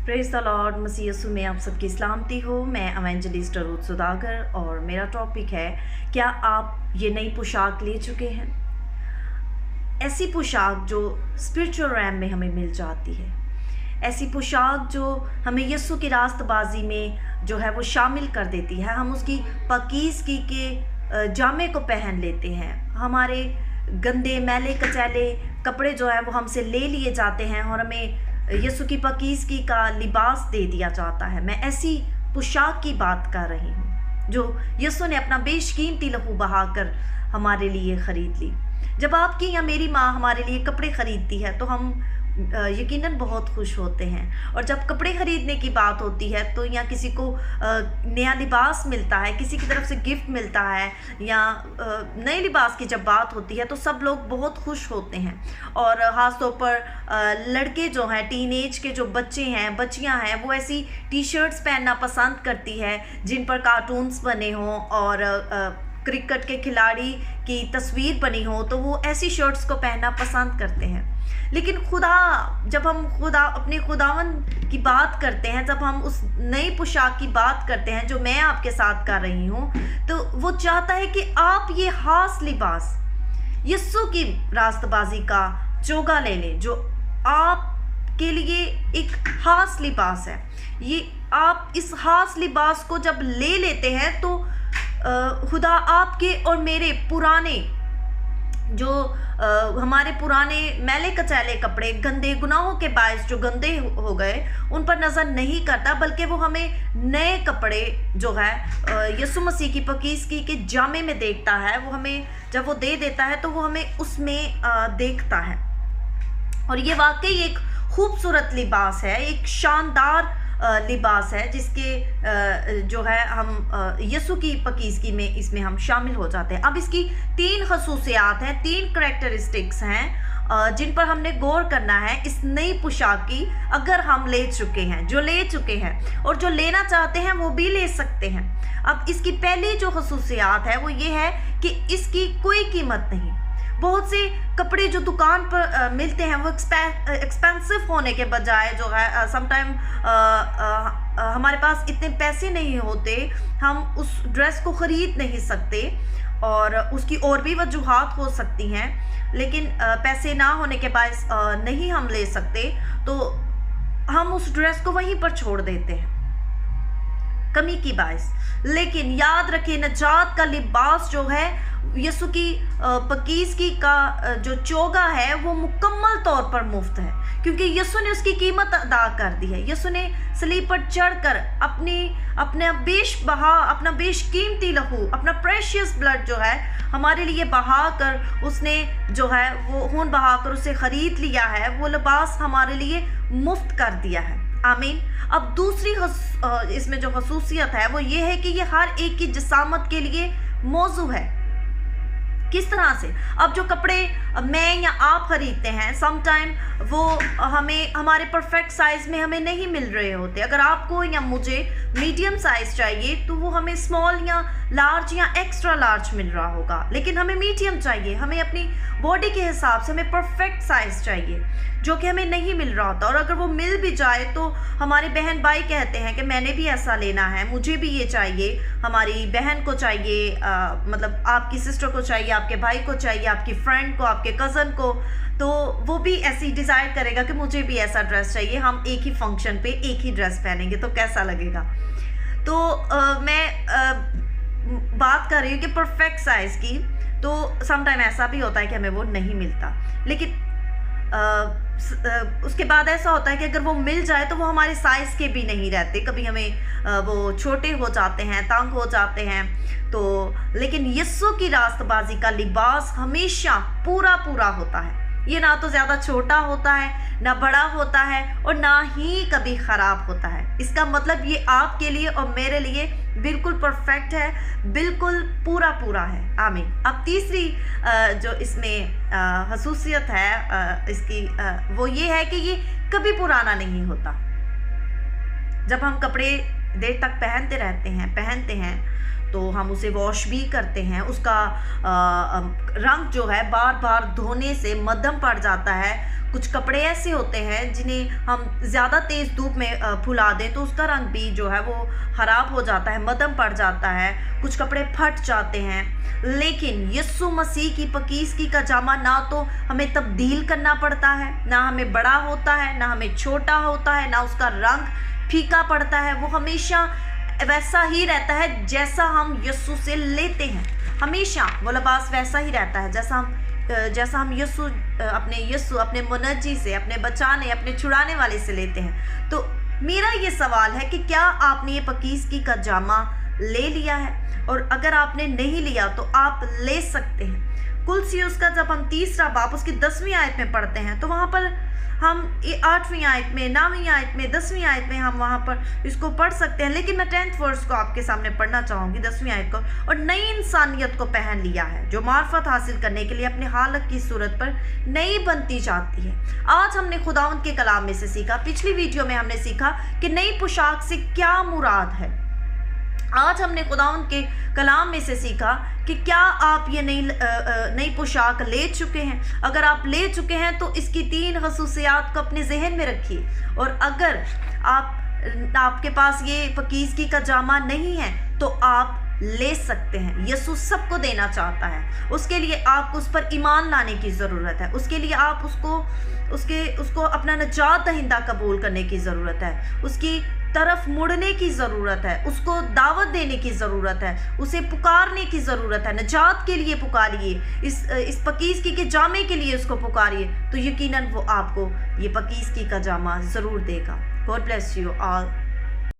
Praise the Lord. मसीह यीशु में आप सबकी सलामती हो। मैं एवेंजलिस्ट रुथ सुधाकर और मेरा टॉपिक है, क्या आप ये नई पोशाक ले चुके हैं? ऐसी पोशाक जो स्पिरिचुअल रैम में हमें मिल जाती है, ऐसी पोशाक जो हमें यीशु की रास्तबाजी में जो है वो शामिल कर देती है। हम उसकी पाकीज़गी के जामे को पहन लेते हैं। हमारे गंदे मैले कचैले कपड़े जो है वो हमसे ले लिए जाते हैं और हमें यीशु की पाकीज़गी का लिबास दे दिया जाता है। मैं ऐसी पोशाक की बात कर रही हूँ जो यीशु ने अपना बेशकीमती लहू बहाकर हमारे लिए ख़रीद ली। जब आपकी या मेरी माँ हमारे लिए कपड़े ख़रीदती है तो हम यकीनन बहुत खुश होते हैं। और जब कपड़े ख़रीदने की बात होती है तो या किसी को नया लिबास मिलता है, किसी की तरफ से गिफ्ट मिलता है, या नए लिबास की जब बात होती है तो सब लोग बहुत खुश होते हैं। और ख़ास तौर पर लड़के जो हैं, टीनेज के जो बच्चे हैं, बच्चियां हैं, वो ऐसी टी शर्ट्स पहनना पसंद करती है जिन पर कार्टून्स बने हों और क्रिकेट के खिलाड़ी की तस्वीर बनी हो, तो वो ऐसी शर्ट्स को पहनना पसंद करते हैं। लेकिन जब हम अपने खुदावन की बात करते हैं, जब हम उस नई पोशाक की बात करते हैं जो मैं आपके साथ कर रही हूँ, तो वो चाहता है कि आप ये खास लिबास यीशु की रास्तबाजी का चोगा ले लें, जो आपके लिए एक खास लिबास है। ये आप इस खास लिबास को जब ले लेते हैं तो खुदा आपके और मेरे पुराने जो हमारे पुराने मैले कचैले कपड़े, गंदे गुनाहों के बायस जो गंदे हो गए, उन पर नज़र नहीं करता, बल्कि वो हमें नए कपड़े जो है यीशु मसीह की पाकीज़गी के जामे में देखता है। वो हमें जब वो दे देता है तो वो हमें उसमें देखता है। और ये वाकई एक खूबसूरत लिबास है, एक शानदार लिबास है जिसके जो है हम यीशु की पाकीज़गी में इसमें हम शामिल हो जाते हैं। अब इसकी 3 खसूसियात हैं, 3 करैक्टरिस्टिक्स हैं जिन पर हमने गौर करना है इस नई पोशाक की। अगर हम ले चुके हैं, जो ले चुके हैं और जो लेना चाहते हैं वो भी ले सकते हैं। अब इसकी पहली जो खसूसियात है वो ये है कि इसकी कोई कीमत नहीं। बहुत से कपड़े जो दुकान पर मिलते हैं वो एक्सपेंसिव होने के बजाय जो है समटाइम हमारे पास इतने पैसे नहीं होते, हम उस ड्रेस को ख़रीद नहीं सकते, और उसकी और भी वजूहात हो सकती हैं, लेकिन पैसे ना होने के बायस नहीं हम ले सकते, तो हम उस ड्रेस को वहीं पर छोड़ देते हैं कमी की बायस। लेकिन याद रखें, नजात का लिबास जो है, यीशु की पाकीज़गी का जो चोगा है, वो मुकम्मल तौर पर मुफ्त है, क्योंकि यीशु ने उसकी कीमत अदा कर दी है। यीशु ने सलीब पर चढ़कर अपना बेशकीमती लहू, अपना प्रेशियस ब्लड जो है हमारे लिए बहा कर, उसने जो है वो खून बहा कर उसे ख़रीद लिया है। वो लिबास हमारे लिए मुफ्त कर दिया है। आमीन। अब दूसरी इसमें जो खसूसियत है वो ये है कि ये हर एक की जिसामत के लिए मौजू है। किस तरह से? अब जो कपड़े मैं या आप खरीदते हैं, समटाइम वो हमें हमारे परफेक्ट साइज़ में हमें नहीं मिल रहे होते। अगर आपको या मुझे मीडियम साइज़ चाहिए तो वो हमें स्मॉल या लार्ज या एक्स्ट्रा लार्ज मिल रहा होगा, लेकिन हमें मीडियम चाहिए, हमें अपनी बॉडी के हिसाब से हमें परफेक्ट साइज़ चाहिए, जो कि हमें नहीं मिल रहा होता। और अगर वो मिल भी जाए तो हमारे बहन भाई कहते हैं कि मैंने भी ऐसा लेना है, मुझे भी ये चाहिए, हमारी बहन को चाहिए, मतलब आपकी सिस्टर को चाहिए, आपके भाई को चाहिए, आपकी फ्रेंड को, आपके कज़न को, तो वो भी ऐसी डिज़ायर करेगा कि मुझे भी ऐसा ड्रेस चाहिए, हम एक ही फंक्शन पे एक ही ड्रेस पहनेंगे तो कैसा लगेगा। तो मैं बात कर रही हूँ कि परफेक्ट साइज़ की, तो समटाइम ऐसा भी होता है कि हमें वो नहीं मिलता। लेकिन उसके बाद ऐसा होता है कि अगर वो मिल जाए तो वो हमारे साइज़ के भी नहीं रहते, कभी हमें वो छोटे हो जाते हैं, तंग हो जाते हैं। तो लेकिन यीशु की रास्तबाजी का लिबास हमेशा पूरा होता है। ये ना तो ज़्यादा छोटा होता है, ना बड़ा होता है, और ना ही कभी ख़राब होता है। इसका मतलब ये आपके लिए और मेरे लिए बिल्कुल परफेक्ट है, बिल्कुल पूरा है। आमीन। अब तीसरी जो इसमें खसूसियत है इसकी, वो ये है कि ये कभी पुराना नहीं होता। जब हम कपड़े देर तक पहनते हैं तो हम उसे वॉश भी करते हैं, उसका रंग जो है बार बार धोने से मध्यम पड़ जाता है। कुछ कपड़े ऐसे होते हैं जिन्हें हम ज़्यादा तेज़ धूप में फुला दें तो उसका रंग भी जो है वो ख़राब हो जाता है, मध्यम पड़ जाता है, कुछ कपड़े फट जाते हैं। लेकिन यीशु मसीह की पकीज़गी का जामा ना तो हमें तब्दील करना पड़ता है, ना हमें बड़ा होता है, ना हमें छोटा होता है, ना उसका रंग फीका पड़ता है। वो हमेशा वैसा ही रहता है जैसा हम यीशु से लेते हैं। हमेशा वो लिबास वैसा ही रहता है जैसा हम यीशु अपने मुनज्जी से, अपने बचाने, अपने छुड़ाने वाले से लेते हैं। तो मेरा ये सवाल है कि क्या आपने ये पकीज़गी का जामा ले लिया है? और अगर आपने नहीं लिया तो आप ले सकते हैं। कुलसियुस का जब हम 3 बाब उसकी 10वीं आयत में पढ़ते हैं तो वहाँ पर हम 8वीं आयत में, 9वीं आयत में, 10वीं आयत में हम वहाँ पर इसको पढ़ सकते हैं। लेकिन मैं 10th वर्स को आपके सामने पढ़ना चाहूँगी, 10वीं आयत को। और नई इंसानियत को पहन लिया है जो मार्फत हासिल करने के लिए अपने हालत की सूरत पर नई बनती जाती है। आज हमने खुदावंद के कलाम में से सीखा, पिछली वीडियो में हमने सीखा कि नई पोशाक से क्या मुराद है। आज हमने खुदावंद के कलाम में से सीखा कि क्या आप ये नई पोशाक ले चुके हैं। अगर आप ले चुके हैं तो इसकी 3 खसूसियात को अपने जहन में रखिए। और अगर आपके पास ये पकीज़गी का जामा नहीं है तो आप ले सकते हैं। यीशु सबको देना चाहता है, उसके लिए आपको उस पर ईमान लाने की ज़रूरत है। उसके लिए आप उसको अपना निजात दहिंदा कबूल करने की ज़रूरत है, उसकी तरफ मुड़ने की ज़रूरत है, उसको दावत देने की ज़रूरत है, उसे पुकारने की ज़रूरत है। निजात के लिए पुकारिए, इस पकीज़गी के जामे के लिए उसको पुकारिए, तो यकीनन वो आपको ये पकीज़गी का जामा ज़रूर देगा। God bless you all.